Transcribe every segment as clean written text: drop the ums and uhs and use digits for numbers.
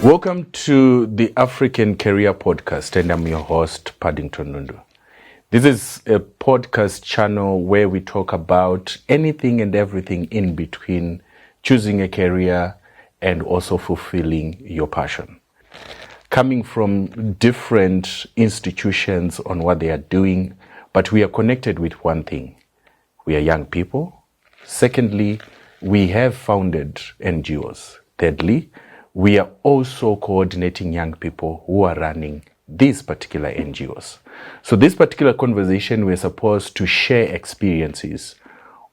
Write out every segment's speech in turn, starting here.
Welcome to the African Career Podcast, and I'm your host, Paddington Nundu. This is a podcast channel where we talk about anything and everything in between choosing a career and also fulfilling your passion. Coming from different institutions on what they are doing, but we are connected with one thing. We are young people. Secondly, we have founded NGOs. Thirdly, we are also coordinating young people who are running these particular NGOs. So this particular conversation, we're supposed to share experiences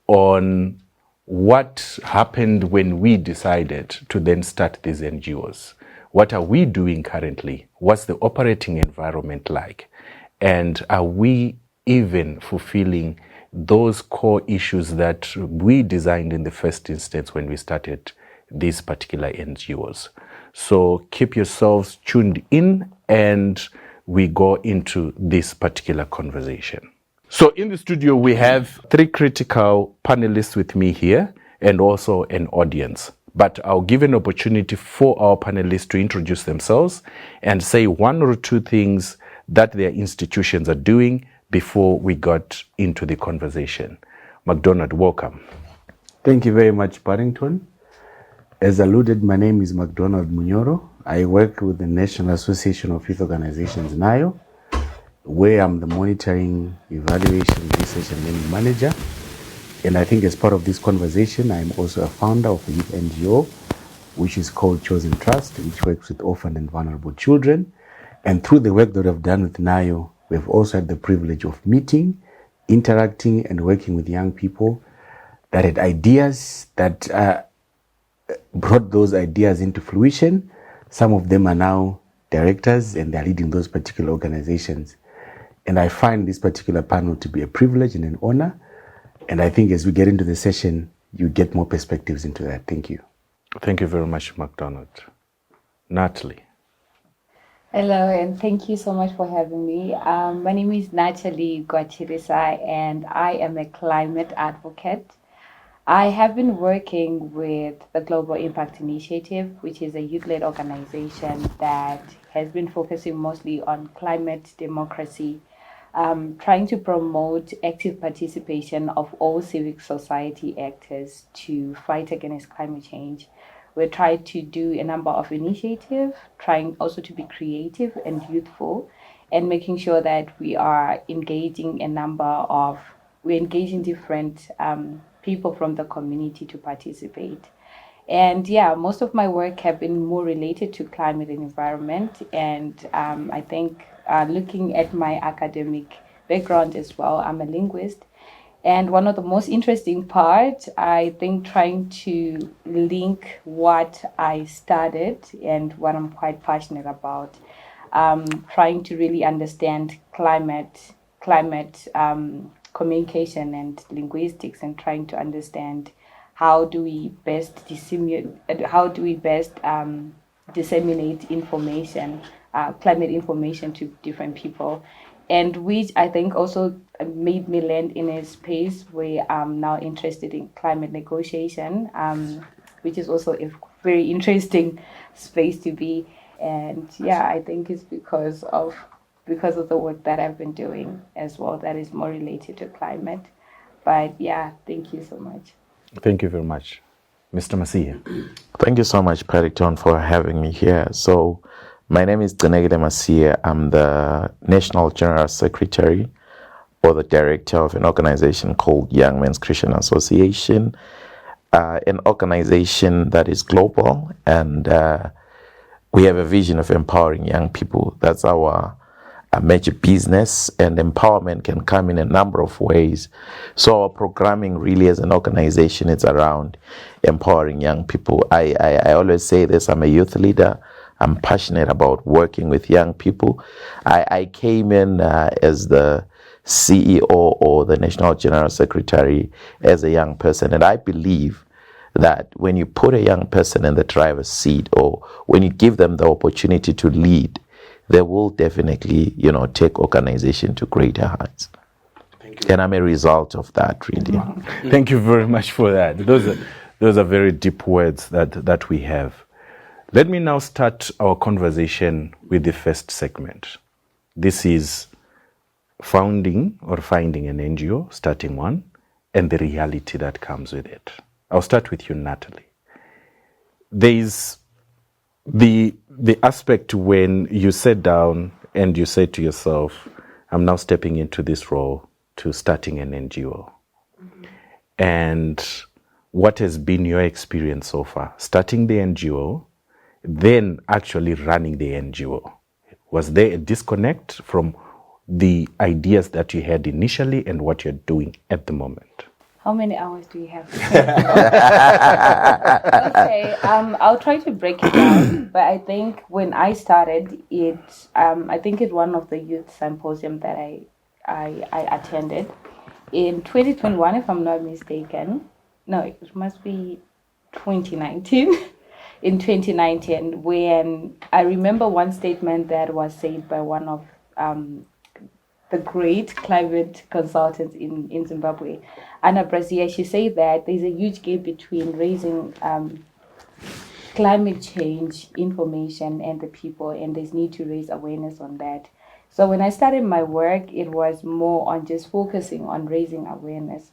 on what happened when we decided to then start these NGOs. What are we doing currently? What's the operating environment like? And are we even fulfilling those core issues that we designed in the first instance when we started these particular NGOs? So keep yourselves tuned in and we go into this particular conversation. So in the studio, we have three critical panelists with me here and also an audience. But I'll give an opportunity for our panelists to introduce themselves and say one or two things that their institutions are doing before we got into the conversation. McDonald, welcome. Thank you very much, Paddington. As alluded, my name is McDonald Munyoro. I work with the National Association of Youth Organizations, NAYO, where I'm the monitoring, evaluation, research and learning manager. And I think as part of this conversation, I'm also a founder of a youth NGO, which is called Chosen Trust, which works with orphaned and vulnerable children. And through the work that I've done with NAYO, we've also had the privilege of meeting, interacting and working with young people that had ideas that brought those ideas into fruition. Some of them are now directors and they're leading those particular organizations. And I find this particular panel to be a privilege and an honor. And I think as we get into the session, you get more perspectives into that. Thank you. Thank you very much, McDonald. Natalie. Hello, and thank you so much for having me. My name is Natalie Gwachirisa, and I am a climate advocate. I have been working with the Global Impact Initiative, which is a youth-led organization that has been focusing mostly on climate democracy, trying to promote active participation of all civic society actors to fight against climate change. We try to do a number of initiatives, trying also to be creative and youthful, and making sure that we are engaging different people from the community to participate. And yeah, most of my work have been more related to climate and environment. And I think looking at my academic background as well, I'm a linguist. And one of the most interesting parts, I think, trying to link what I studied and what I'm quite passionate about, trying to really understand climate communication and linguistics, and trying to understand how do we best disseminate information, climate information to different people, and which I think also made me land in a space where I'm now interested in climate negotiation, which is also a very interesting space to be. And yeah, I think it's because of the work that I've been doing as well that is more related to climate. But yeah, thank you so much. Thank you very much. Mr. Masiya. Thank you so much, Paddington, for having me here. So my name is Zenegide Masiya. I'm the National General Secretary or the Director of an organization called Young Men's Christian Association, an organization that is global, and we have a vision of empowering young people. That's our major business, and empowerment can come in a number of ways. So our programming really as an organization, it's around empowering young people. I always say this, I'm a youth leader. I'm passionate about working with young people. I came in as the CEO or the National General Secretary as a young person, and I believe that when you put a young person in the driver's seat, or when you give them the opportunity to lead, they will definitely, take organization to greater heights. And I'm a result of that, really. Thank you very much for that. Those are very deep words that we have. Let me now start our conversation with the first segment. This is founding or finding an NGO, starting one, and the reality that comes with it. I'll start with you, Natalie. There is the aspect when you sit down and you say to yourself, I'm now stepping into this role to starting an NGO. Mm-hmm. And what has been your experience so far? Starting the NGO, then actually running the NGO. Was there a disconnect from the ideas that you had initially and what you're doing at the moment? How many hours do you have? Okay, I'll try to break it down. But I think when I started it, I think it's one of the youth symposium that I attended in 2021, if I'm not mistaken. No, it must be 2019. In 2019, when I remember one statement that was said by one of the great climate consultants in Zimbabwe, Anna Brazia. She said that there's a huge gap between raising climate change information and the people, and there's need to raise awareness on that. So when I started my work, it was more on just focusing on raising awareness.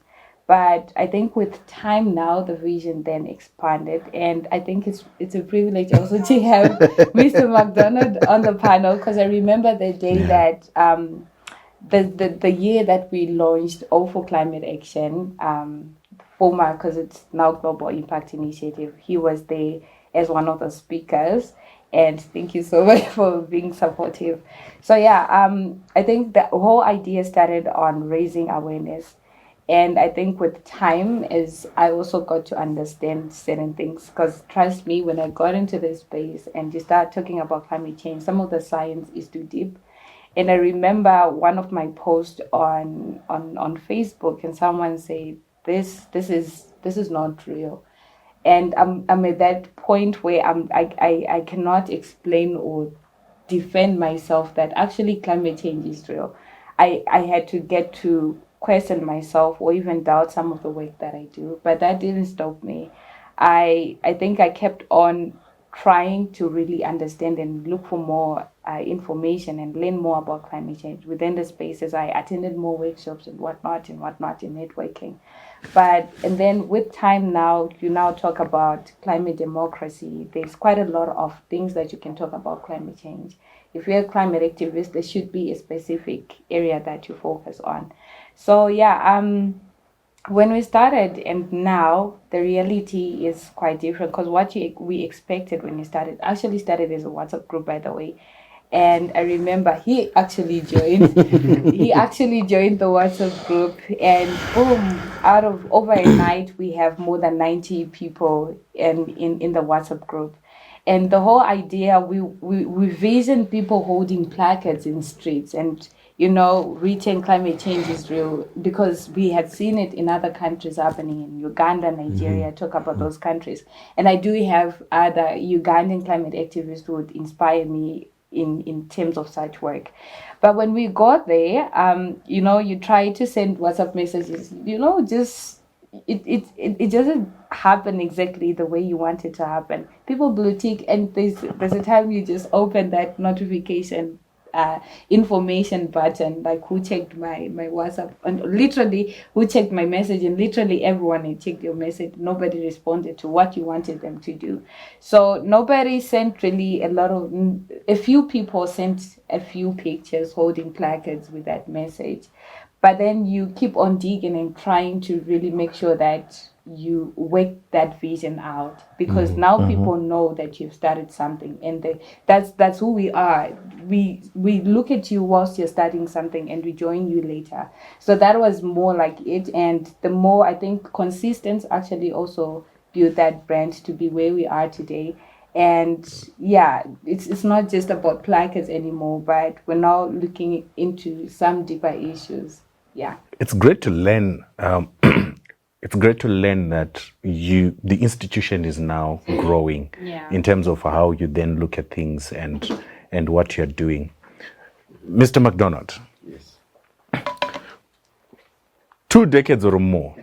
But I think with time now, the vision then expanded, and I think it's a privilege also to have Mr. McDonald on the panel, because I remember the day that the year that we launched All for Climate Action, FOMA, because it's now Global Impact Initiative. He was there as one of the speakers, and thank you so much for being supportive. So I think the whole idea started on raising awareness. And I think with time is I also got to understand certain things, because trust me, when I got into this space and you start talking about climate change, some of the science is too deep. And I remember one of my posts on Facebook, and someone said, this is not real. And I'm at that point where I cannot explain or defend myself that actually climate change is real. I had to get to question myself or even doubt some of the work that I do, but that didn't stop me. I think I kept on trying to really understand and look for more information and learn more about climate change within the spaces. I attended more workshops and whatnot in networking. And then with time now, you now talk about climate democracy. There's quite a lot of things that you can talk about climate change. If you're a climate activist, there should be a specific area that you focus on. So when we started and now, the reality is quite different, because what we expected when you started actually started as a WhatsApp group, by the way. And I remember he actually joined. He actually joined the WhatsApp group, and boom! Out of over a night, we have more than 90 people in the WhatsApp group. And the whole idea, we vision people holding placards in streets and, reaching climate change is real, because we had seen it in other countries happening in Uganda, Nigeria, talk about those countries. And I do have other Ugandan climate activists who would inspire me in terms of such work. But when we got there, you try to send WhatsApp messages, just it doesn't happen exactly the way you want it to happen. People blue tick, and there's a time you just open that notification information button, like who checked my WhatsApp, and literally who checked my message, and literally everyone had checked your message. Nobody responded to what you wanted them to do. So nobody sent really a few people sent a few pictures holding placards with that message. But then you keep on digging and trying to really make sure that you work that vision out, because now people know that you've started something, and that's who we are. We look at you whilst you're starting something, and we join you later. So that was more like it, and the more I think consistent actually also built that brand to be where we are today. And it's not just about placards anymore, but we're now looking into some deeper issues. Yeah, it's great to learn. It's great to learn that the institution is now growing in terms of how you then look at things and what you're doing. Mr. McDonald. Yes. 2 decades or more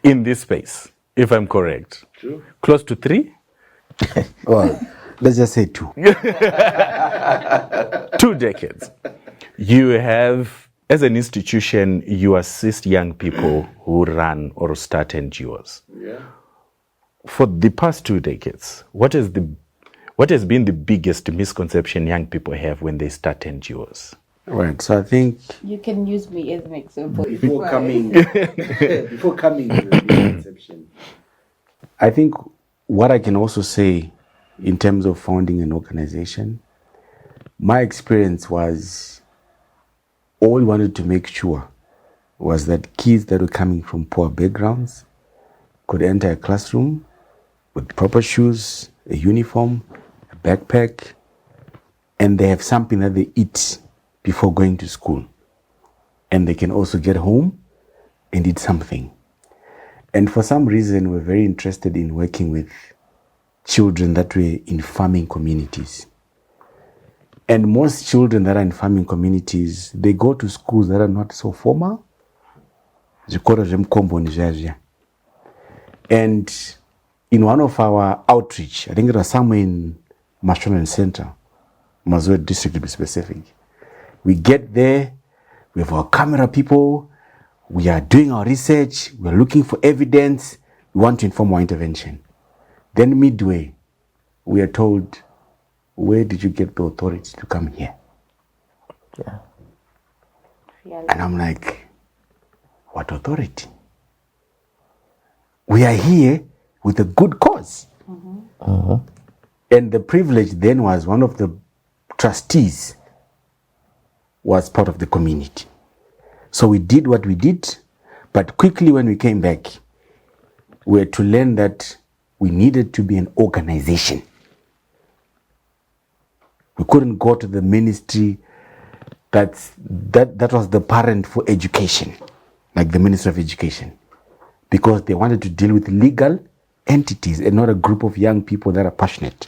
in this space, if I'm correct. True. Close to 3? Well, Let's just say 2. 2 decades. You have, as an institution, you assist young people who run or start NGOs. Yeah. For the past 2 decades, what has been the biggest misconception young people have when they start NGOs? Right. So I think You can use me as an example. before coming to the misconception, I think what I can also say in terms of founding an organization, my experience was all we wanted to make sure was that kids that were coming from poor backgrounds could enter a classroom with proper shoes, a uniform, a backpack, and they have something that they eat before going to school. And they can also get home and eat something. And for some reason, we're very interested in working with children that were in farming communities. And most children that are in farming communities, they go to schools that are not so formal. And in one of our outreach, I think it was somewhere in Mashonaland Center, Mazur district to be specific, we get there, we have our camera people, we are doing our research, we are looking for evidence, we want to inform our intervention. Then midway, we are told, where did you get the authority to come here? Yeah. And I'm like, what authority? We are here with a good cause. And the privilege then was one of the trustees was part of the community. So we did what we did, but quickly when we came back, we had to learn that we needed to be an organization. We couldn't go to the ministry that was the parent for education, like the Ministry of Education, because they wanted to deal with legal entities and not a group of young people that are passionate.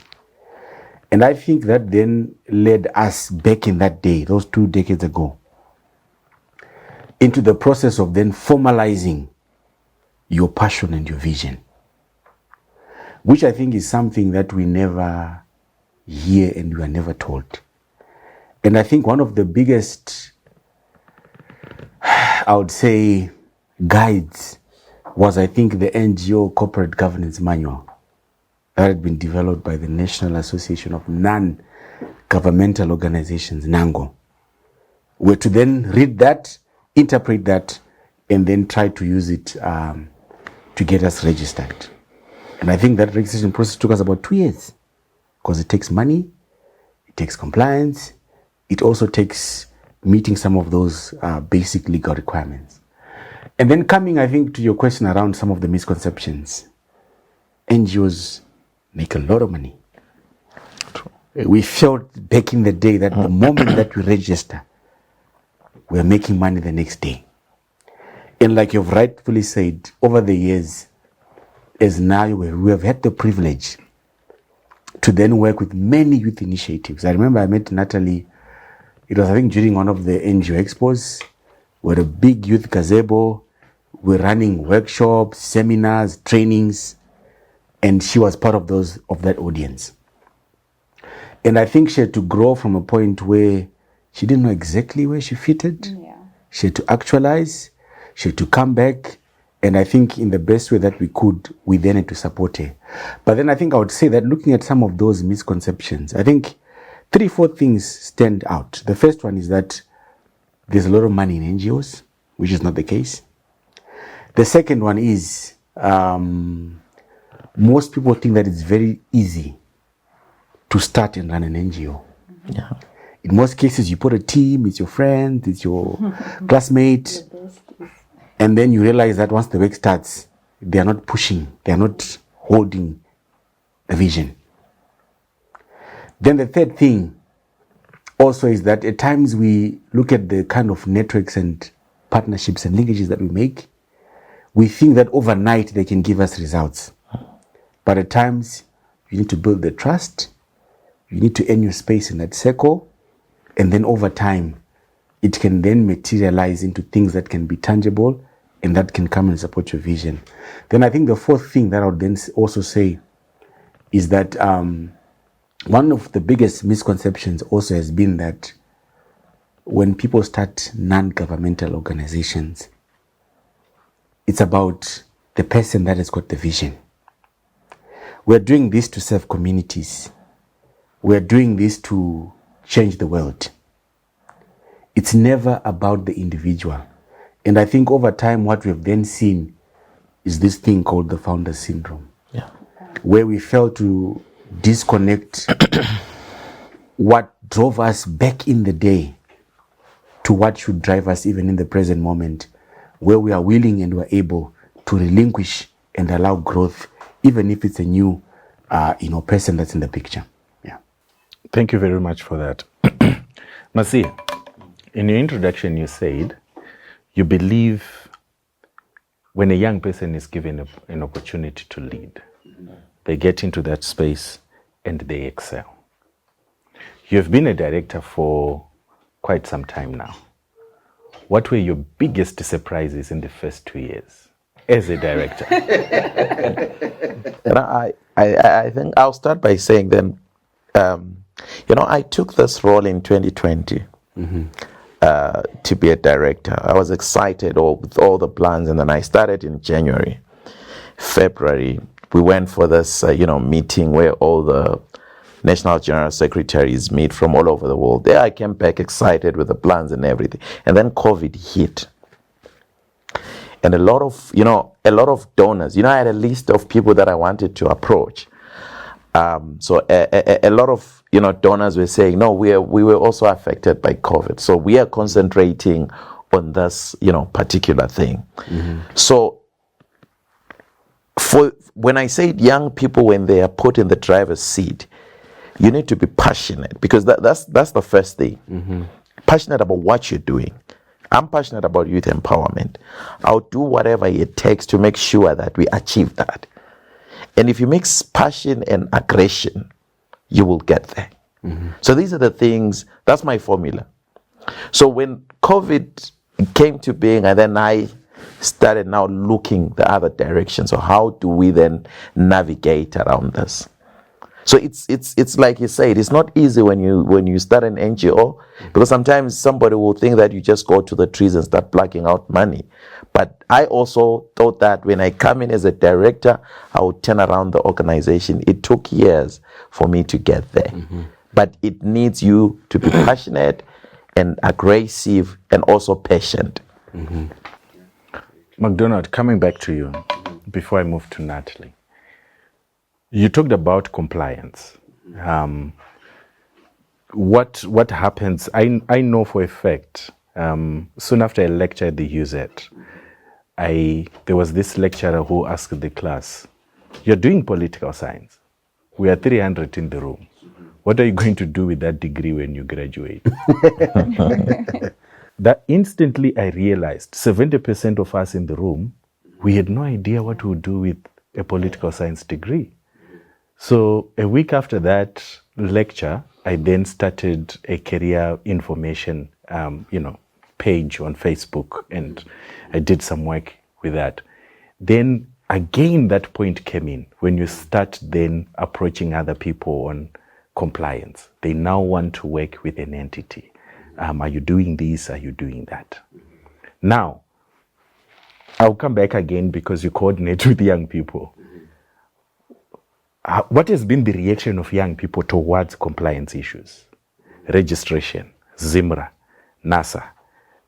And I think that then led us back in that day, those 2 decades ago, into the process of then formalizing your passion and your vision, which I think is something that we never hear and we are never told. And I think one of the biggest, I would say, guides was, I think, the NGO Corporate Governance Manual that had been developed by the National Association of Non-Governmental Organizations, NANGO. We're to then read that, interpret that, and then try to use it to get us registered. And I think that registration process took us about 2 years, because it takes money, it takes compliance, it also takes meeting some of those basic legal requirements. And then coming, I think, to your question around some of the misconceptions, NGOs make a lot of money. We felt back in the day that the moment that we register, we're making money the next day. And like you've rightfully said, over the years, as NAYO, we have had the privilege to then work with many youth initiatives. I remember I met Natalie, it was I think during one of the NGO expos, we're a big youth gazebo, we're running workshops, seminars, trainings, and she was part of that audience. And I think she had to grow from a point where she didn't know exactly where she fitted. Yeah. She had to actualize, she had to come back, and I think in the best way that we could, we then had to support her. But then I think I would say that looking at some of those misconceptions, I think 3-4 things stand out. The first one is that there's a lot of money in NGOs, which is not the case. The second one is most people think that it's very easy to start and run an NGO. Yeah. In most cases, you put a team, it's your friend, it's your classmate, and then you realize that once the work starts, they are not pushing, they are not holding the vision. Then the third thing also is that at times we look at the kind of networks and partnerships and linkages that we make, we think that overnight they can give us results. But at times, you need to build the trust, you need to earn your space in that circle, and then over time, it can then materialize into things that can be tangible and that can come and support your vision. Then I think the fourth thing that I would then also say is that one of the biggest misconceptions also has been that when people start non-governmental organizations, it's about the person that has got the vision. We're doing this to serve communities. We're doing this to change the world. It's never about the individual. And I think over time, what we've then seen is this thing called the founder syndrome, where we fail to disconnect what drove us back in the day to what should drive us even in the present moment, where we are willing and we're able to relinquish and allow growth, even if it's a new person that's in the picture. Yeah. Thank you very much for that. Masia, in your introduction, you said you believe when a young person is given an opportunity to lead, they get into that space and they excel. You have been a director for quite some time now. What were your biggest surprises in the first 2 years as a director? And I think I'll start by saying then, I took this role in 2020 to be a director. I was excited with all the plans, and then I started in January. February, we went for this, meeting where all the national general secretaries meet from all over the world. There I came back excited with the plans and everything. And then COVID hit. And a lot of donors, I had a list of people that I wanted to approach. So a lot of, donors were saying, no, we were also affected by COVID. So we are concentrating on this, particular thing. So when I said young people, when they are put in the driver's seat, you need to be passionate, because that's the first thing. Passionate about what you're doing. I'm passionate about youth empowerment. I'll do whatever it takes to make sure that we achieve that. And if you mix passion and aggression, you will get there. So these are the things, that's my formula. So when COVID came to being, and then I started now looking the other direction. So how do we then navigate around this? So it's like you said, it's not easy when you start an NGO, because sometimes somebody will think that you just go to the trees and start plucking out money. But I also thought that when I come in as a director, I would turn around the organization. It took years for me to get there. But it needs you to be passionate and aggressive and also patient. McDonald, coming back to you before I move to Natalie. You talked about compliance. What happens? I know for a fact. Soon after I lectured at the UZ, there was this lecturer who asked the class, "You're doing political science. We are 300 in the room. What are you going to do with that degree when you graduate?" That instantly I realized 70% of us in the room, we had no idea what we would do with a political science degree. So a week after that lecture, I then started a career information, page on Facebook, and I did some work with that. Then again, that point came in when you start then approaching other people on compliance. They now want to work with an entity. Are you doing this? Are you doing that? Now, I'll come back again because you coordinate with young people. What has been the reaction of young people towards compliance issues? Registration, ZIMRA, NASA,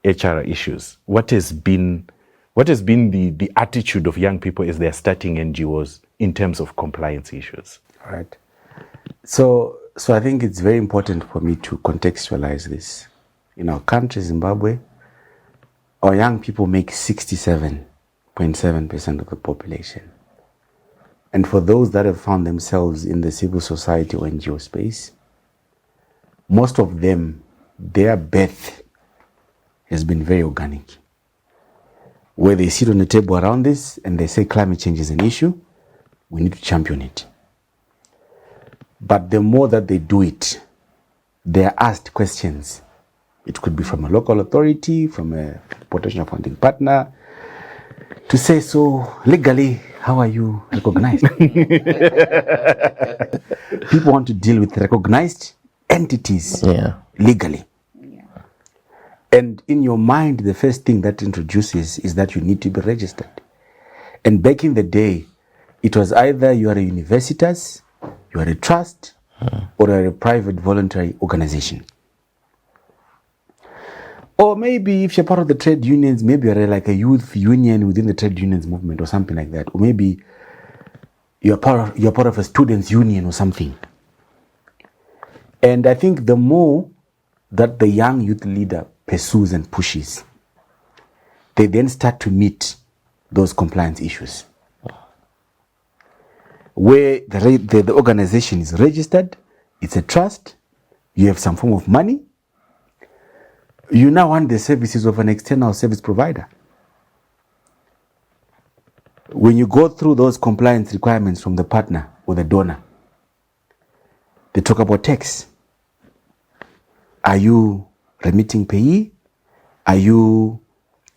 HR issues. What has been the attitude of young people as they're starting NGOs in terms of compliance issues? All right. So I think it's very important for me to contextualize this. In our country, Zimbabwe, our young people make 67.7% of the population. And for those that have found themselves in the civil society or NGO space, most of them, their birth has been very organic. Where they sit on the table around this and they say climate change is an issue, we need to champion it. But the more that they do it, they are asked questions. It could be from a local authority, from a potential funding partner, to say, so legally, how are you recognized? People want to deal with recognized entities legally. Yeah. And in your mind, the first thing that introduces is that you need to be registered. And back in the day, it was either you are a universitas, you are a trust, or you are a private voluntary organization. Or maybe if you're part of the trade unions, maybe you're like a youth union within the trade unions movement or something like that. Or maybe you're part of a students' union or something. And I think the more that the young youth leader pursues and pushes, they then start to meet those compliance issues. Where the organization is registered, it's a trust, you have some form of money, you now want the services of an external service provider. When you go through those compliance requirements from the partner or the donor, they talk about tax. Are you remitting payee? Are you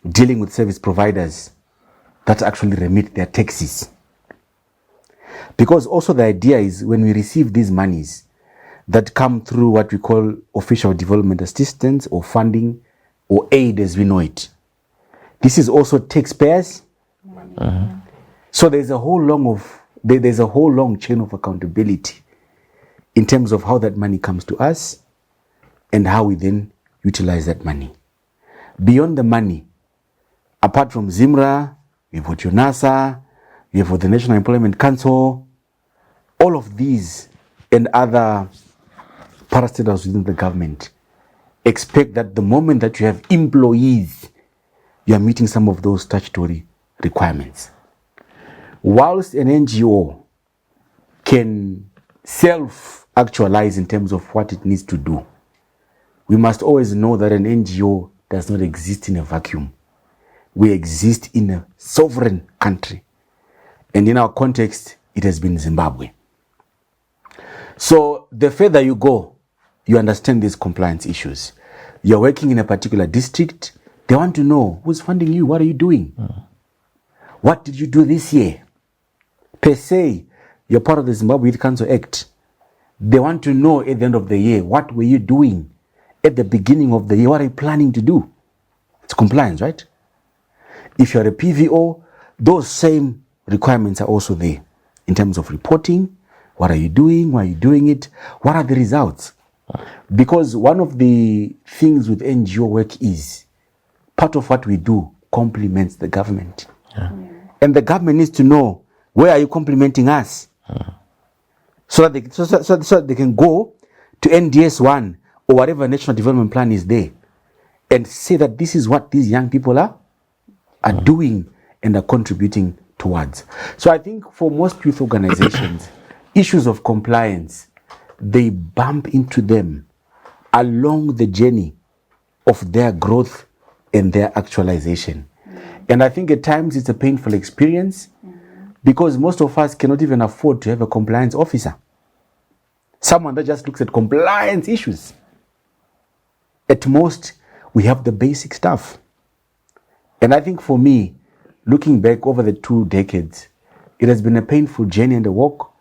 dealing with service providers that actually remit their taxes? Because also the idea is when we receive these monies that come through what we call official development assistance or funding or aid as we know it, this is also taxpayers. So there's a whole long chain of accountability in terms of how that money comes to us and how we then utilize that money. Beyond the money, apart from ZIMRA, you've got your NASA, you've got the National Employment Council, all of these and other parastatals within the government expect that the moment that you have employees, you are meeting some of those statutory requirements. Whilst an NGO can self-actualize in terms of what it needs to do, we must always know that an NGO does not exist in a vacuum. We exist in a sovereign country. And in our context, it has been Zimbabwe. So the further you go, you understand these compliance issues. You're working in a particular district. They want to know who's funding you. What are you doing? What did you do this year? Per se, you're part of the Zimbabwe Youth Council Act. They want to know at the end of the year, what were you doing at the beginning of the year? What are you planning to do? It's compliance, right? If you're a PVO, those same requirements are also there in terms of reporting. What are you doing? Why are you doing it? What are the results? Because one of the things with NGO work is part of what we do complements the government. And the government needs to know, where are you complementing us? So that they can go to NDS1 or whatever national development plan is there and say that this is what these young people are doing and are contributing towards. So I think for most youth organizations, issues of compliance, they bump into them along the journey of their growth and their actualization. And I think at times it's a painful experience because most of us cannot even afford to have a compliance officer. Someone that just looks at compliance issues. At most, we have the basic stuff. And I think for me, looking back over the 2 decades, it has been a painful journey and a walk.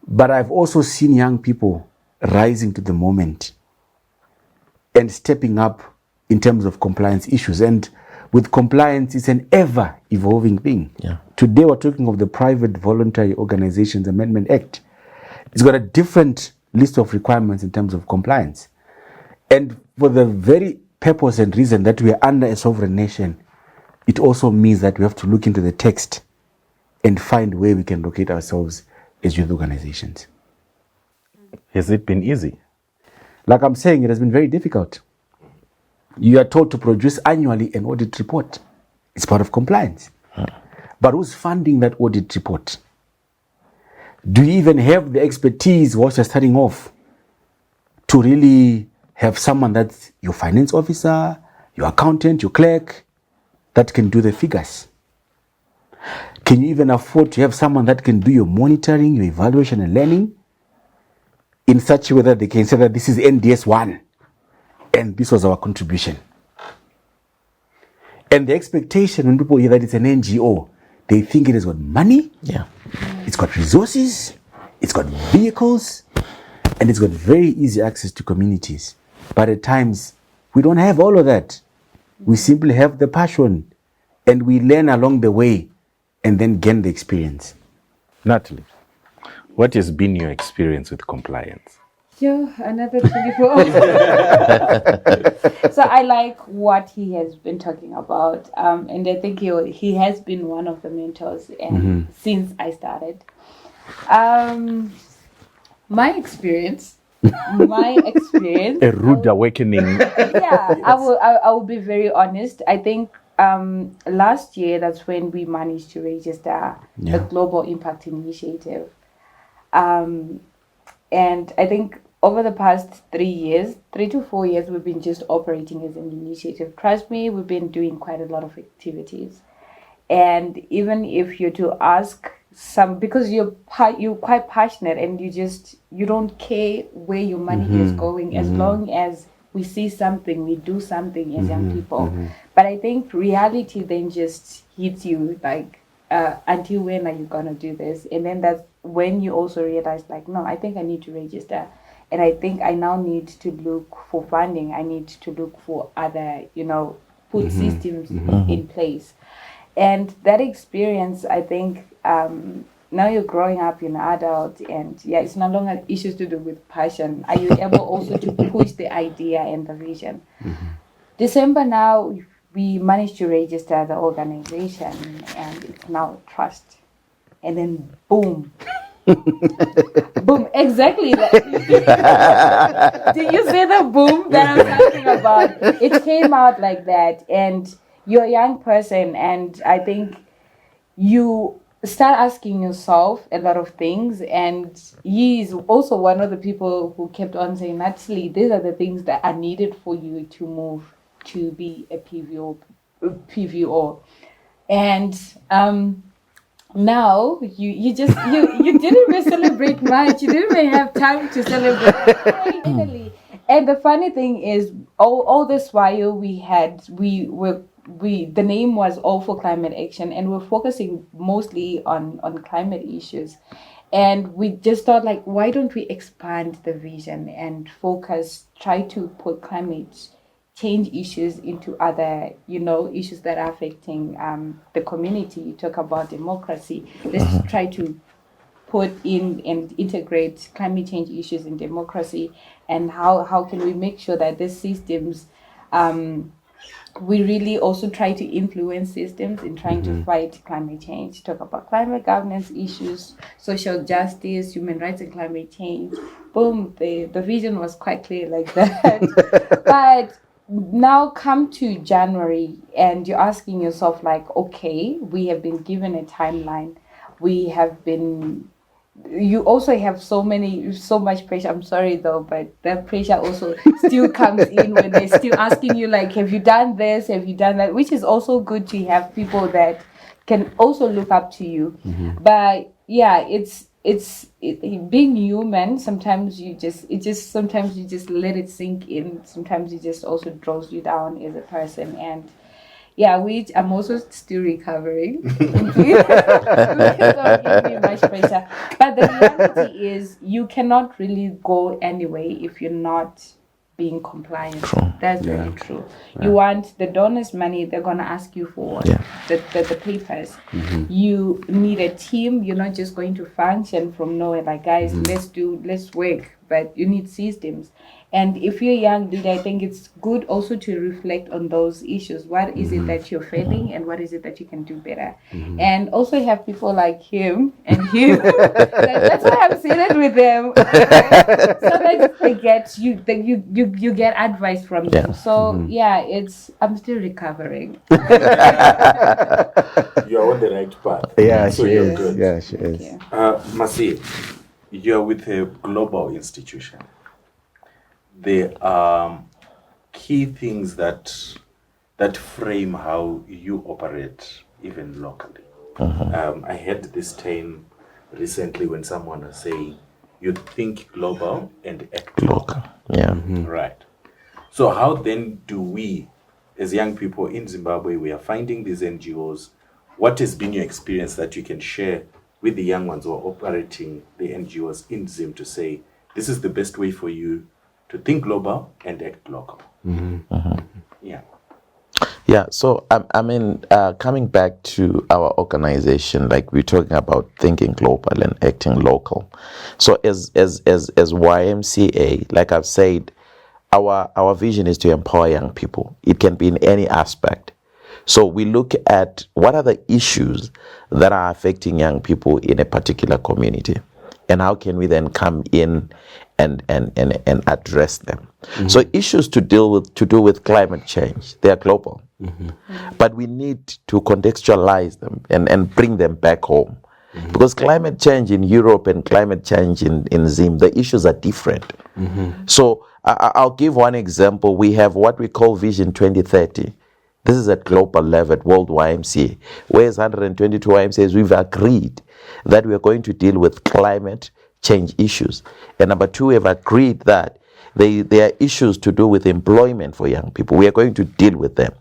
But I've also seen young people rising to the moment and stepping up in terms of compliance issues. And with compliance, it's an ever-evolving thing. Today, we're talking of the Private Voluntary Organizations Amendment Act. It's got a different list of requirements in terms of compliance. And for the very purpose and reason that we are under a sovereign nation, it also means that we have to look into the text and find where we can locate ourselves as youth organizations. Has it been easy? Like I'm saying, it has been very difficult. You are told to produce annually an audit report. It's part of compliance. But who's funding that audit report? Do you even have the expertise whilst you're starting off to really have someone that's your finance officer, your accountant, your clerk, that can do the figures? Can you even afford to have someone that can do your monitoring, your evaluation and learning in such a way that they can say that this is NDS1 and this was our contribution? And the expectation when people hear that it's an NGO, they think it has got money, it's got resources, it's got vehicles, and it's got very easy access to communities. But at times, we don't have all of that. We simply have the passion, and we learn along the way and then gain the experience. Natalie, what has been your experience with compliance? Yo, another 24. So I like what he has been talking about. And I think he has been one of the mentors and since I started. My experience. A rude awakening. Yeah, I will be very honest. I think last year, that's when we managed to register the Global Impact Initiative. And I think over the past 3 to 4 years, we've been just operating as an initiative. Trust me, we've been doing quite a lot of activities. And even if you're to ask because you're quite passionate and you don't care where your money is going, as long as we see something, we do something as young people. But I think reality then just hits you like, until when are you gonna do this? And then that's when you also realize like, no, I think I need to register. And I think I now need to look for funding. I need to look for other, put systems in place. And that experience, I think, now you're growing up, you're an adult, and it's no longer issues to do with passion. Are you able also to push the idea and the vision? December now, we managed to register the organization, and it's now a trust. And then boom. Boom, exactly. Do you see the boom that I'm talking about? It came out like that, and you're a young person, and I think you start asking yourself a lot of things, and he is also one of the people who kept on saying, actually, these are the things that are needed for you to move to be a PVO. And now you didn't even celebrate much. You didn't even have time to celebrate finally. And the funny thing is, all this while the name was All for Climate Action, and we're focusing mostly on climate issues. And we just thought, like, why don't we expand the vision and try to put climate change issues into other, issues that are affecting the community. You talk about democracy. Let's try to put in and integrate climate change issues in democracy, and how can we make sure that these systems, we really also try to influence systems in trying to fight climate change. Talk about climate governance issues, social justice, human rights and climate change. Boom, the vision was quite clear like that. But now come to January and you're asking yourself like, okay, we have been given a timeline. You also have so much pressure. I'm sorry though, but that pressure also still comes in when they're still asking you like, have you done this? Have you done that? Which is also good to have people that can also look up to you. But yeah, it's being human. Sometimes you just let it sink in. Sometimes it just also draws you down as a person. And yeah, which I'm also still recovering. Don't give me much pressure. But the reality is, you cannot really go anyway if you're not being compliant. True. That's very true. You want the donors' money, they're gonna ask you for the papers. You need a team. You're not just going to function from nowhere. Like, guys, let's work. But you need systems. And if you're a young leader, I think it's good also to reflect on those issues. What is it that you're failing, and what is it that you can do better? And also have people like him and him. That's why I'm sitting with them. So that they get you get advice from them. So I'm still recovering. You're on the right path. Yeah, so she you're is. good. Yeah, she is. Masi, you're with a global institution. There are key things that frame how you operate, even locally. I heard this term recently when someone was saying, you think global and act local. Yeah. Right. So how then do we, as young people in Zimbabwe, we are finding these NGOs? What has been your experience that you can share with the young ones who are operating the NGOs in Zim to say, this is the best way for you to think global and act local. Yeah. Yeah, so coming back to our organization, like we're talking about thinking global and acting local. So as YMCA, like I've said, our vision is to empower young people. It can be in any aspect. So we look at what are the issues that are affecting young people in a particular community, and how can we then come in and address them. So issues to do with climate change, they are global. But we need to contextualize them and bring them back home. Because climate change in Europe and climate change in Zim, the issues are different. So I'll give one example. We have what we call Vision 2030. This is at global level, at World YMCA, whereas 122 YMCAs, we've agreed that we are going to deal with climate change issues. And number two, we have agreed that there are issues to do with employment for young people. We are going to deal with them.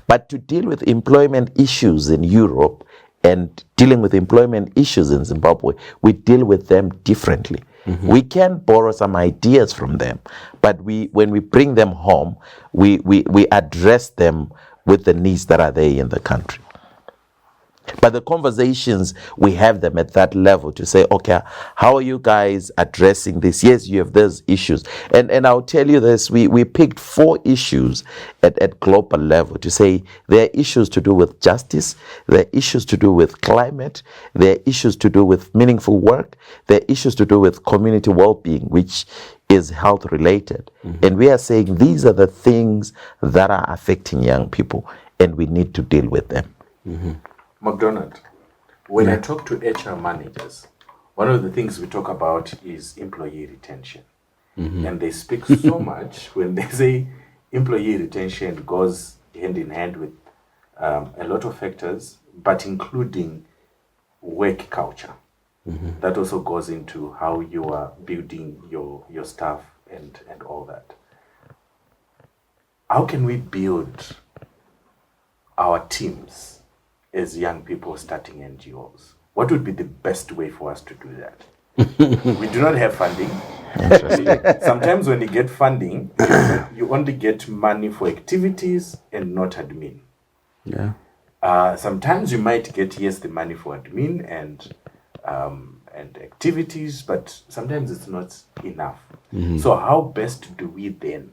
But to deal with employment issues in Europe and dealing with employment issues in Zimbabwe, we deal with them differently. We can borrow some ideas from them, but when we bring them home, we address them with the needs that are there in the country. But the conversations, we have them at that level to say, okay, how are you guys addressing this? Yes, you have those issues. And I'll tell you this, we picked 4 issues at global level to say there are issues to do with justice, there are issues to do with climate, there are issues to do with meaningful work, there are issues to do with community well-being, which is health related. And we are saying these are the things that are affecting young people, and we need to deal with them. McDonald, when I talk to HR managers, one of the things we talk about is employee retention. And they speak so much when they say employee retention goes hand in hand with a lot of factors, but including work culture. That also goes into how you are building your staff and all that. How can we build our teams as young people starting NGOs? What would be the best way for us to do that? We do not have funding. Sometimes when you get funding, you only get money for activities and not admin. Sometimes you might get, yes, the money for admin and activities, but sometimes it's not enough. So how best do we then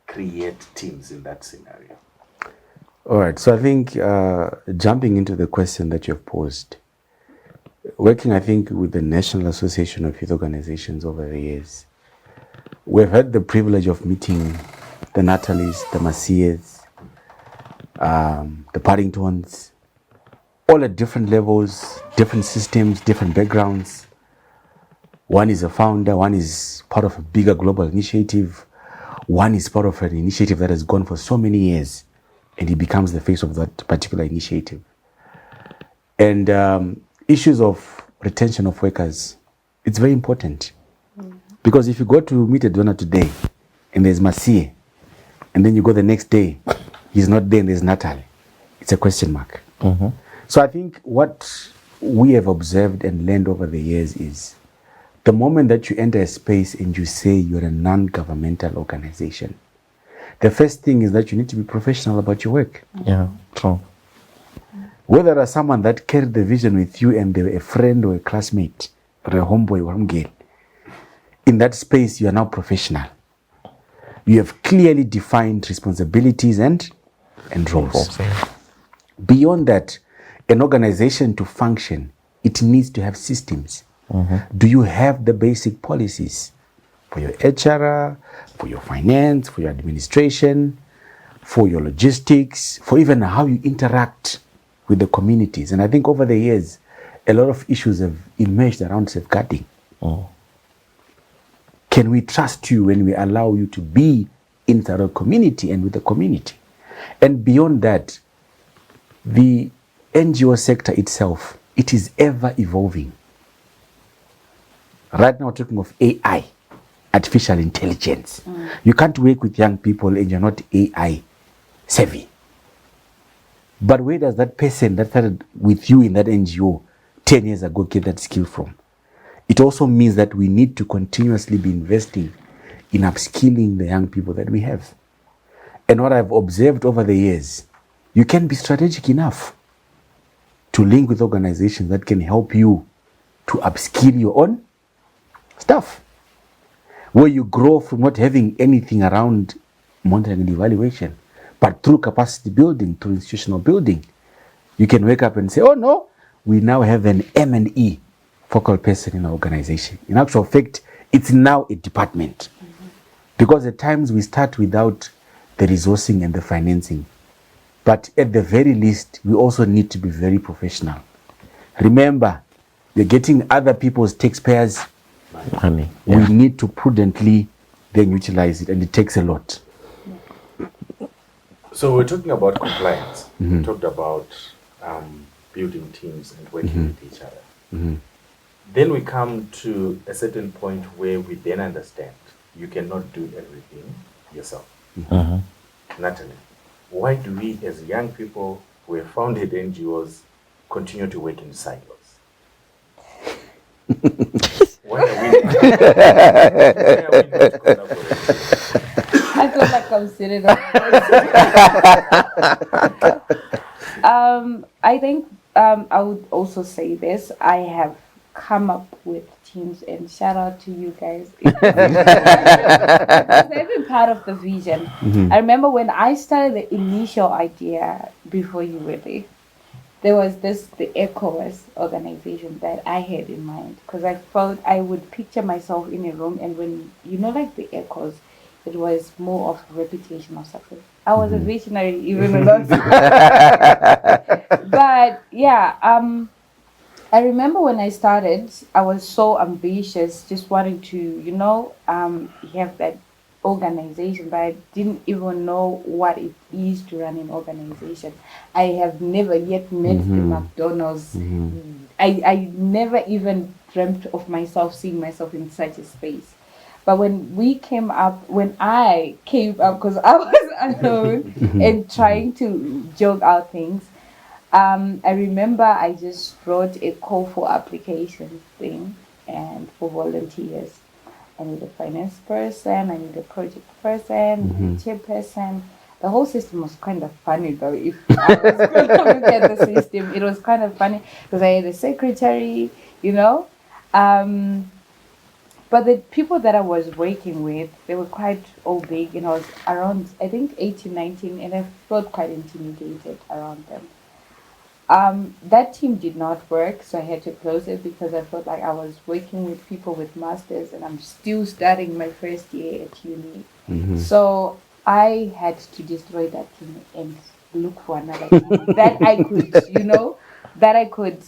create teams in that scenario? All right, so I think jumping into the question that you've posed, working, I think, with the National Association of Youth Organizations over the years, we've had the privilege of meeting the Natalies, the Masias, the Paddingtons, all at different levels, different systems, different backgrounds. One is a founder, one is part of a bigger global initiative, one is part of an initiative that has gone for so many years, and he becomes the face of that particular initiative. And issues of retention of workers, it's very important. Because if you go to meet a donor today, and there's Masie, and then you go the next day, he's not there and there's Natalie, it's a question mark. So I think what we have observed and learned over the years is the moment that you enter a space and you say you're a non-governmental organization, the first thing is that you need to be professional about your work. Yeah, true. Whether as someone that carried the vision with you and they were a friend or a classmate or a homeboy or homegirl, in that space you are now professional. You have clearly defined responsibilities and roles. Beyond that, an organization to function, it needs to have systems. Do you have the basic policies for your HR, for your finance, for your administration, for your logistics, for even how you interact with the communities? And I think over the years, a lot of issues have emerged around safeguarding. Can we trust you when we allow you to be inside a community and with the community? And beyond that, the NGO sector itself, it is ever evolving. Right now, we're talking of AI, artificial intelligence. You can't work with young people and you're not AI savvy. But where does that person that started with you in that NGO 10 years ago get that skill from? it also means that we need to continuously be investing in upskilling the young people that we have. And what I've observed over the years, you can be strategic enough to link with organizations that can help you to upskill your own stuff, where you grow from not having anything around monitoring and evaluation, but through capacity building, through institutional building. You can wake up and say, oh no, we now have an M&E focal person in our organization. In actual fact, it's now a department. Because at times we start without the resourcing and the financing. But at the very least, we also need to be very professional. Remember, we're getting other people's taxpayers' Money. we need to prudently then utilize it, and it takes a lot. So we're talking about compliance. We talked about building teams and working with each other. Then we come to a certain point where we then understand you cannot do everything yourself. Natalie, why do we as young people who have founded NGOs continue to work in silos? Why are we not collaborating? I feel like I'm sitting on I think I would also say this. I have come up with teams, and shout out to you guys. Because they've been part of the vision. I remember when I started the initial idea before you really, there was the ECOWAS organization that I had in mind, because I felt I would picture myself in a room, and when, like the ECOWAS, it was more of reputation of success. I was a visionary even a long time. But yeah, I remember when I started, I was so ambitious, just wanting to, have that organization, but I didn't even know what it is to run an organization. I have never yet met the McDonald's. I never even dreamt of seeing myself in such a space. But when I came up, because I was alone and trying to jog out things, I remember I just wrote a call for application thing and for volunteers. I need a finance person, I need a project person, a chairperson. The whole system was kind of funny though. If I was going to look at the system, it was kind of funny because I had a secretary, But the people that I was working with, they were quite all big, and I was around, I think, 18, 19, and I felt quite intimidated around them. That team did not work, so I had to close it because I felt like I was working with people with masters, and I'm still starting my first year at uni. So I had to destroy that team and look for another team that I could,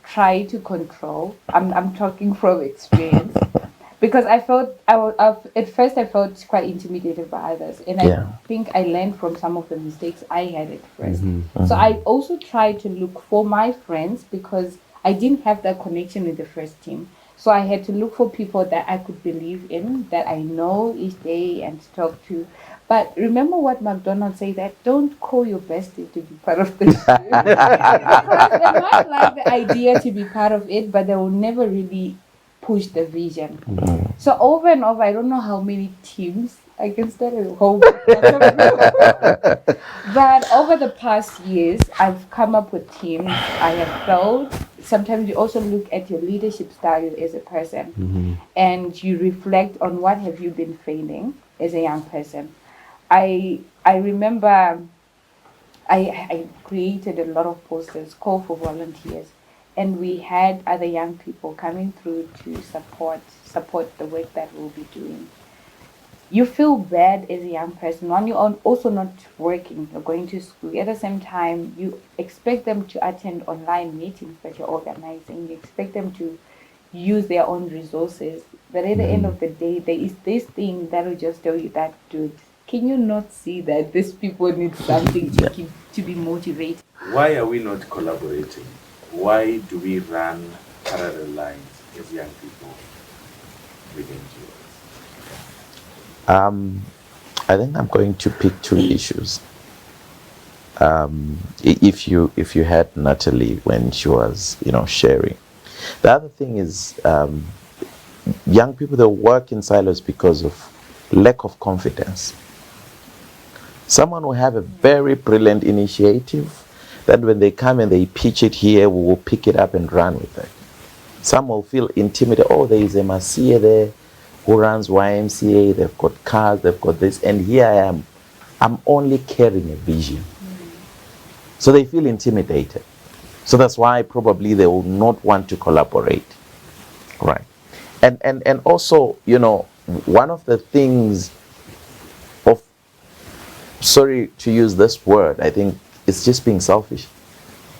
try to control. I'm talking from experience. Because I felt, at first I felt quite intimidated by others. And I think I learned from some of the mistakes I had at first. So I also tried to look for my friends because I didn't have that connection with the first team. So I had to look for people that I could believe in, that I know each day and talk to. But remember what McDonald's said, that don't call your bestie to be part of the team. Because they might like the idea to be part of it, but they will never really push the vision. So over and over, I don't know how many teams, I can start a whole but over the past years, I've come up with teams. I have felt, sometimes you also look at your leadership style as a person and you reflect on what have you been failing as a young person. I remember I created a lot of posters, call for volunteers. And we had other young people coming through to support the work that we'll be doing. You feel bad as a young person when you're also not working, you're going to school. At the same time, you expect them to attend online meetings that you're organizing. You expect them to use their own resources. But at the end of the day, there is this thing that will just tell you that, dude, can you not see that these people need something to be motivated? Why are we not collaborating? Why do we run parallel lines as young people with NGOs? I think I'm going to pick two issues. If you had Natalie when she was, sharing, The other thing is young people, they work in silos because of lack of confidence. Someone will have a very brilliant initiative that when they come and they pitch it here, we will pick it up and run with it. Some will feel intimidated. Oh, there is a Masia there who runs YMCA, they've got cars, they've got this, and here I am. I'm only carrying a vision. So they feel intimidated. So that's why probably they will not want to collaborate. Right. And also, you know, one of the things of, sorry to use this word, I think it's just being selfish.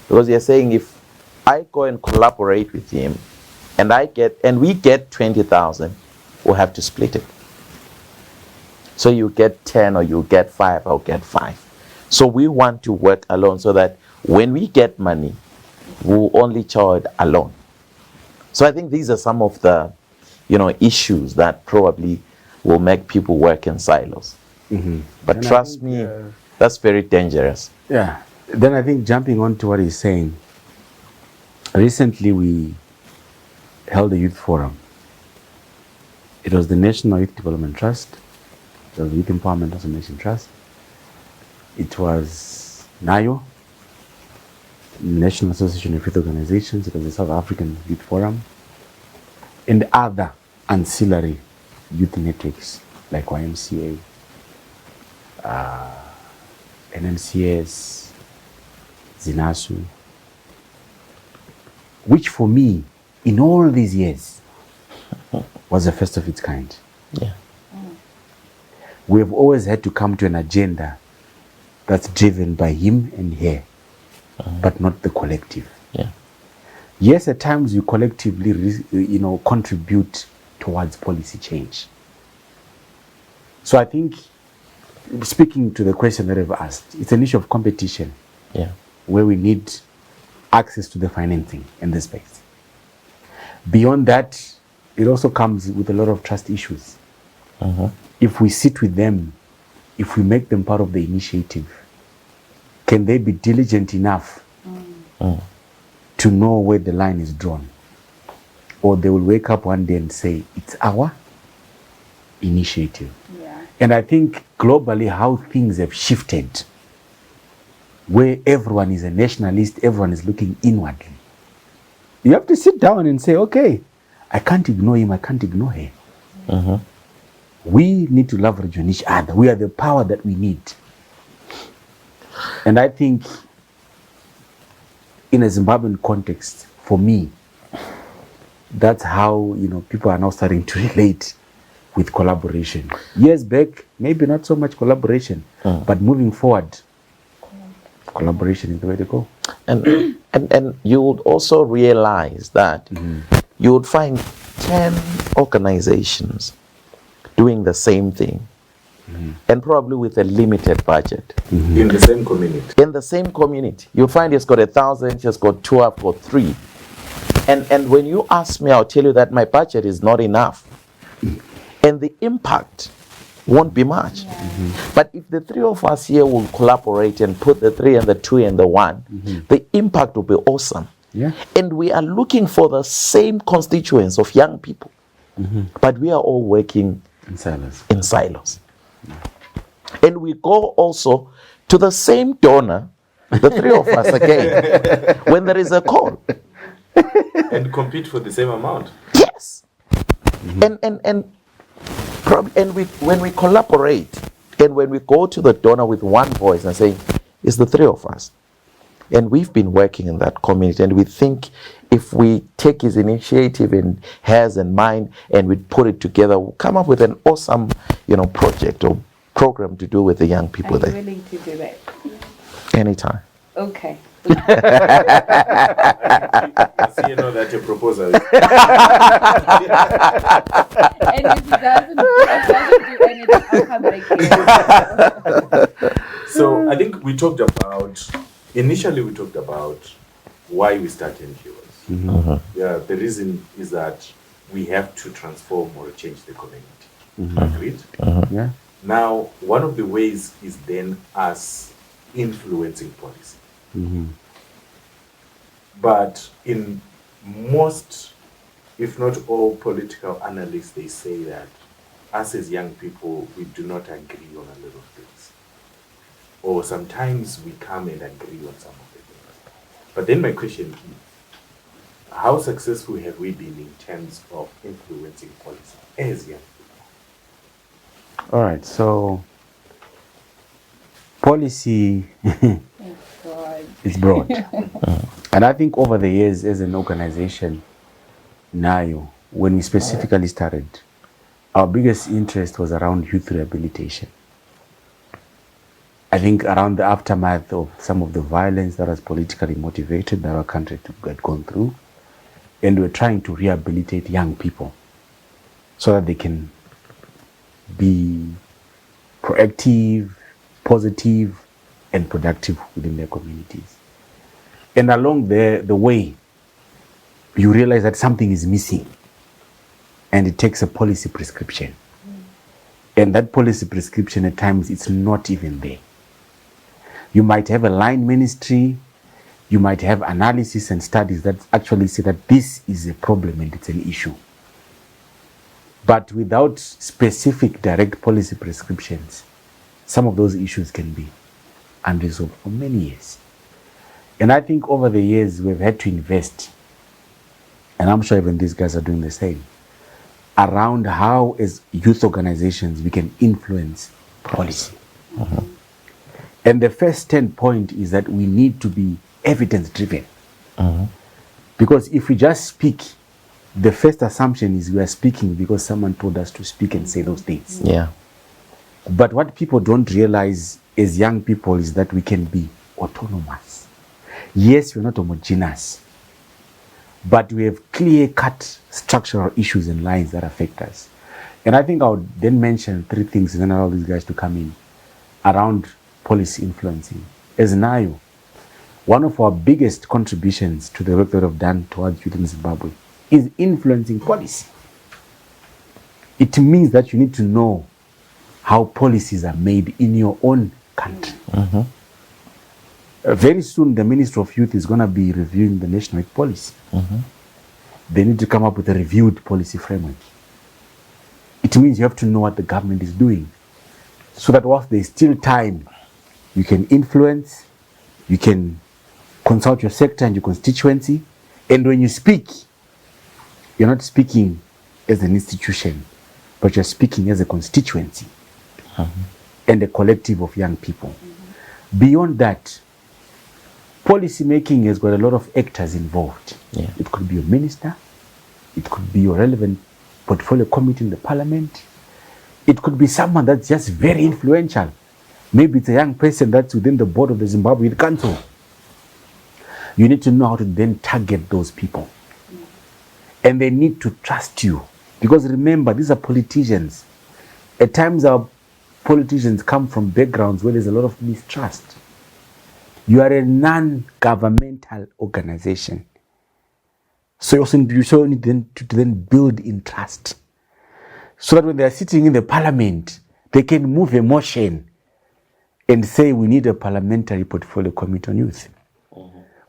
Because you're saying if I go and collaborate with him and we get 20,000, we'll have to split it. So you get 10 or you get 5, I'll get 5. So we want to work alone so that when we get money, we'll only charge alone. So I think these are some of the, you know, issues that probably will make people work in silos. Mm-hmm. But and trust me, that's very dangerous. Yeah. Then I think jumping on to what he's saying, recently we held a youth forum. It was the National Youth Development Trust. It was the Youth Empowerment Transformation Trust. It was NAYO, National Association of Youth Organizations. It was the South African Youth Forum, and other ancillary youth networks like YMCA, NMCS, Zinasu, which for me, in all these years, was the first of its kind. Yeah. We have always had to come to an agenda that's driven by him and her, but not the collective. Yeah. Yes, at times you collectively, contribute towards policy change. So I think, speaking to the question that I've asked, it's an issue of competition. Yeah. Where we need access to the financing in this space. Beyond that, it also comes with a lot of trust issues. If we sit with them, if we make them part of the initiative, can they be diligent enough to know where the line is drawn? Or they will wake up one day and say, it's our initiative. Yeah. And I think globally how things have shifted, where everyone is a nationalist, everyone is looking inwardly. You have to sit down and say, okay, I can't ignore him, I can't ignore her. We need to leverage on each other. We are the power that we need. And I think in a Zimbabwean context, for me, that's how, people are now starting to relate with collaboration. Years back, maybe not so much collaboration, but moving forward, collaboration is the way to go. And you would also realize that you would find 10 organizations doing the same thing, and probably with a limited budget. In the same community. In the same community. You'll find it's got 1,000, it's got 2, I've got 3. And when you ask me, I'll tell you that my budget is not enough. And the impact won't be much. But if the 3 of us here will collaborate and put the 3 and the 2 and the 1, the impact will be awesome. Yeah. And we are looking for the same constituents of young people. But we are all working in silos. And we go also to the same donor, the 3 of us again, when there is a call. And compete for the same amount. Yes. And when we collaborate, and when we go to the donor with one voice and say, it's the 3 of us. And we've been working in that community, and we think if we take his initiative and hers and mine, and we put it together, we'll come up with an awesome, project or program to do with the young people there. Are you willing to do that? Anytime. Okay. I see that your proposal is. And if it doesn't do anything, I'll come back here. So I think initially we talked about why we start NGOs. Yeah, the reason is that we have to transform or change the community. Agreed? Yeah. Now, one of the ways is then us influencing policy. But in most, if not all, political analysts, they say that us as young people, we do not agree on a lot of things. Or sometimes we come and agree on some of the things. But then my question is, how successful have we been in terms of influencing policy as young people? All right, so policy is broad. And I think over the years as an organization, NAYO, when we specifically started, our biggest interest was around youth rehabilitation. I think around the aftermath of some of the violence that was politically motivated that our country had gone through, and we're trying to rehabilitate young people so that they can be proactive, positive, and productive within their communities. And along the way, you realize that something is missing, and it takes a policy prescription. And that policy prescription, at times, it's not even there. You might have a line ministry, you might have analysis and studies that actually say that this is a problem and it's an issue. But without specific direct policy prescriptions, some of those issues can be unresolved for many years. And I think over the years, we've had to invest, and I'm sure even these guys are doing the same, around how, as youth organizations, we can influence policy. And the first standpoint is that we need to be evidence-driven. Because if we just speak, the first assumption is we are speaking because someone told us to speak and say those things. Yeah. But what people don't realize as young people is that we can be autonomous. Yes, we're not homogeneous, but we have clear-cut structural issues and lines that affect us. And I think I would then mention three things and then allow these guys to come in around policy influencing. As NAYO, one of our biggest contributions to the work that we've done towards youth in Zimbabwe is influencing policy. It means that you need to know how policies are made in your own country. Very soon, the Minister of Youth is going to be reviewing the national youth policy. They need to come up with a reviewed policy framework. It means you have to know what the government is doing, so that whilst there's still time, you can influence, you can consult your sector and your constituency, and when you speak, you're not speaking as an institution, but you're speaking as a constituency and a collective of young people. Beyond that, policy making has got a lot of actors involved. It could be your minister, it could be your relevant portfolio committee in the parliament, it could be someone that's just very influential. Maybe it's a young person that's within the board of the Zimbabwe Youth Council. You need to know how to then target those people. And they need to trust you. Because remember, these are politicians. At times our politicians come from backgrounds where there's a lot of mistrust. You are a non-governmental organization. So you also need to then build in trust. So that when they are sitting in the parliament, they can move a motion and say, we need a parliamentary portfolio committee on youth.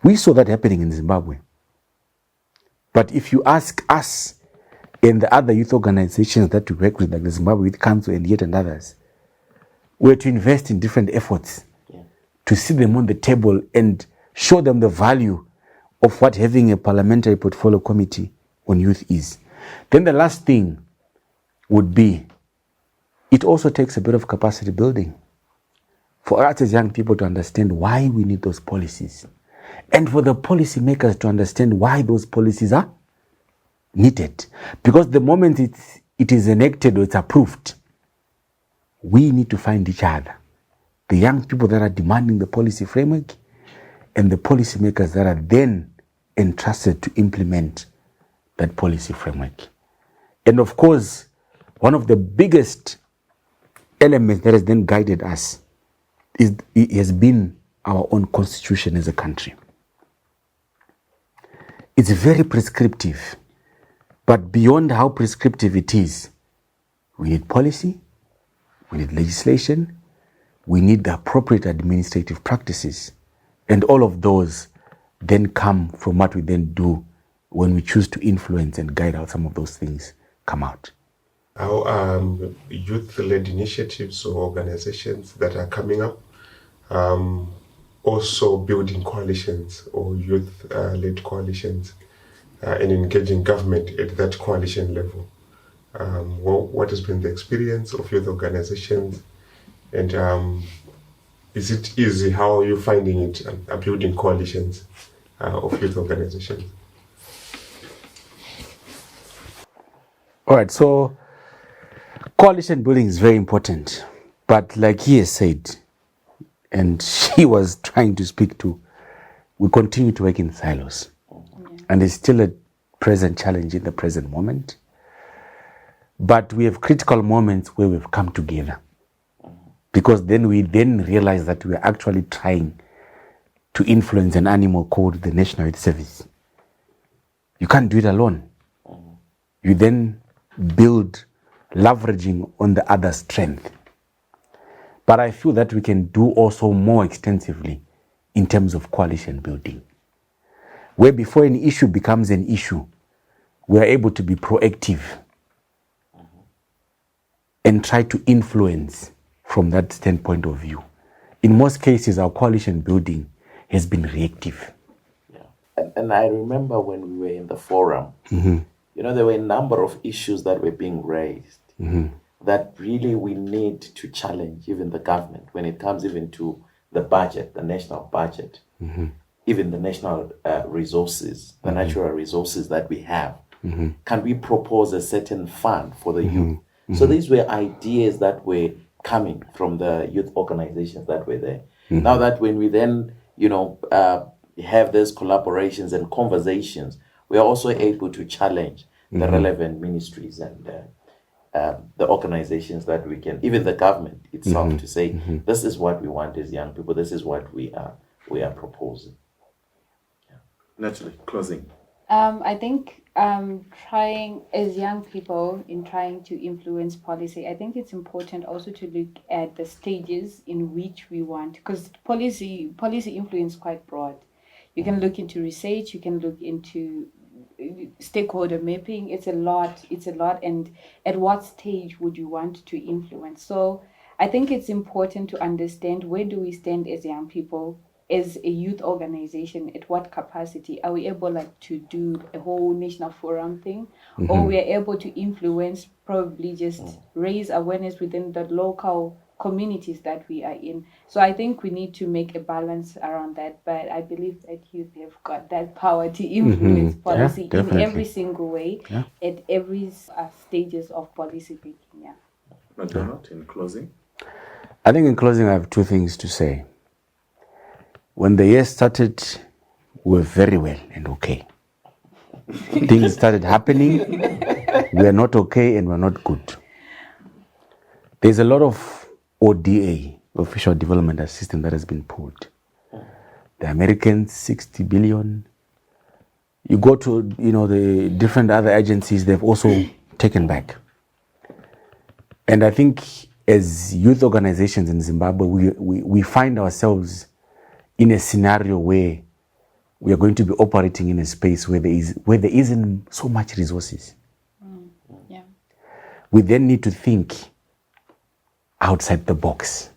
We saw that happening in Zimbabwe. But if you ask us and the other youth organizations that we work with, like the Zimbabwe Youth Council and yet and others, we're to invest in different efforts to sit them on the table and show them the value of what having a parliamentary portfolio committee on youth is. Then the last thing would be, it also takes a bit of capacity building for us as young people to understand why we need those policies, and for the policy makers to understand why those policies are needed. Because the moment it is enacted or it's approved, we need to find each other. The young people that are demanding the policy framework and the policy makers that are then entrusted to implement that policy framework. And of course, one of the biggest elements that has then guided us has been our own constitution as a country. It's very prescriptive, but beyond how prescriptive it is, we need policy, we need legislation, we need the appropriate administrative practices, and all of those then come from what we then do when we choose to influence and guide how some of those things come out. How youth-led initiatives or organizations that are coming up also building coalitions or youth-led coalitions and engaging government at that coalition level. What has been the experience of youth organizations, and is it easy? How are you finding it building coalitions of youth organizations? All right, so coalition building is very important, but like he has said, and she was trying to speak to, we continue to work in silos. And it's still a present challenge in the present moment. But we have critical moments where we've come together. Because then we realize that we are actually trying to influence an animal called the National Youth Service. You can't do it alone. You then build leveraging on the other's strength. But I feel that we can do also more extensively in terms of coalition building, where before an issue becomes an issue, we are able to be proactive and try to influence from that standpoint of view. In most cases, our coalition building has been reactive. Yeah. And I remember when we were in the forum, there were a number of issues that were being raised that really we need to challenge even the government when it comes even to the budget, the national budget, even the national resources, the natural resources that we have. Can we propose a certain fund for the youth? So these were ideas that were coming from the youth organizations that were there. Now that when we then, have these collaborations and conversations, we are also able to challenge the relevant ministries and the organizations that we can, even the government itself, to say, this is what we want as young people, this is what we are proposing. Yeah. Naturally, closing. I think trying as young people in trying to influence policy, I think it's important also to look at the stages in which we want, because policy influence quite broad. You can look into research, you can look into stakeholder mapping. It's a lot, and at what stage would you want to influence? So I think it's important to understand, where do we stand as young people, as a youth organization? At what capacity are we able to do a whole national forum thing, or we are able to influence, probably just raise awareness within the local communities that we are in? So I think we need to make a balance around that, but I believe that youth have got that power to influence policy in every single way, at every stages of policy making. McDonald, in closing? I think in closing, I have two things to say. When the year started, we were very well and okay. Things started happening. We are not okay and we're not good. There's a lot of ODA, Official Development Assistance, that has been pulled. The Americans, 60 billion. You go to, the different other agencies, they've also taken back. And I think as youth organizations in Zimbabwe, we find ourselves in a scenario where we are going to be operating in a space where there isn't so much resources. We then need to think outside the box.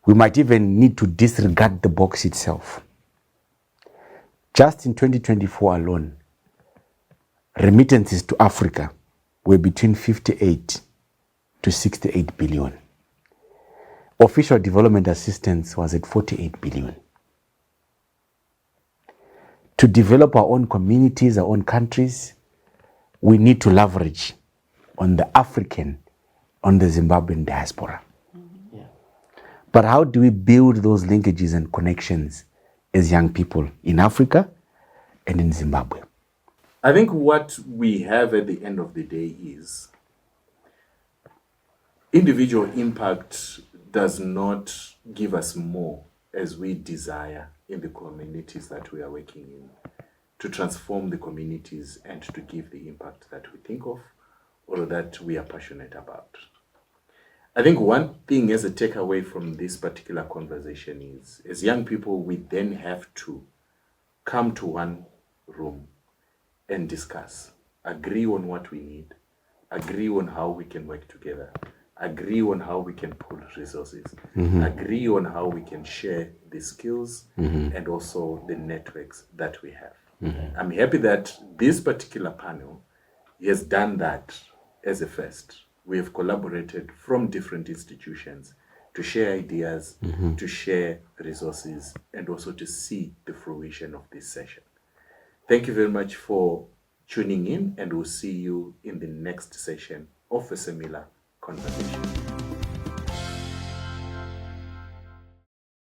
We might even need to disregard the box itself. Just in 2024 alone, remittances to Africa were between 58 to 68 billion. Official development assistance was at 48 billion. To develop our own communities, our own countries, we need to leverage on the African, on the Zimbabwean diaspora. But how do we build those linkages and connections as young people in Africa and in Zimbabwe? I think what we have at the end of the day is individual impact does not give us more as we desire in the communities that we are working in, to transform the communities and to give the impact that we think of or that we are passionate about. I think one thing as a takeaway from this particular conversation is, as young people, we then have to come to one room and discuss, agree on what we need, agree on how we can work together, agree on how we can pool resources, agree on how we can share the skills and also the networks that we have. I'm happy that this particular panel has done that as a first. We have collaborated from different institutions to share ideas, to share resources, and also to see the fruition of this session. Thank you very much for tuning in, and we'll see you in the next session of a similar conversation.